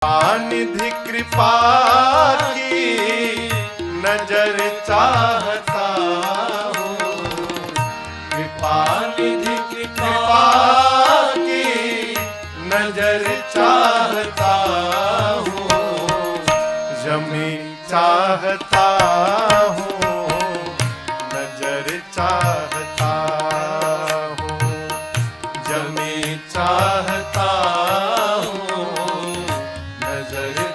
निधि कृपा की नजर चाहता हूँ, कृपा निधि कृपा की नजर चाहता हूँ, जमी चाहता हूँ, नजर चाहता हूँ, जमी चाहता हूँ, नजर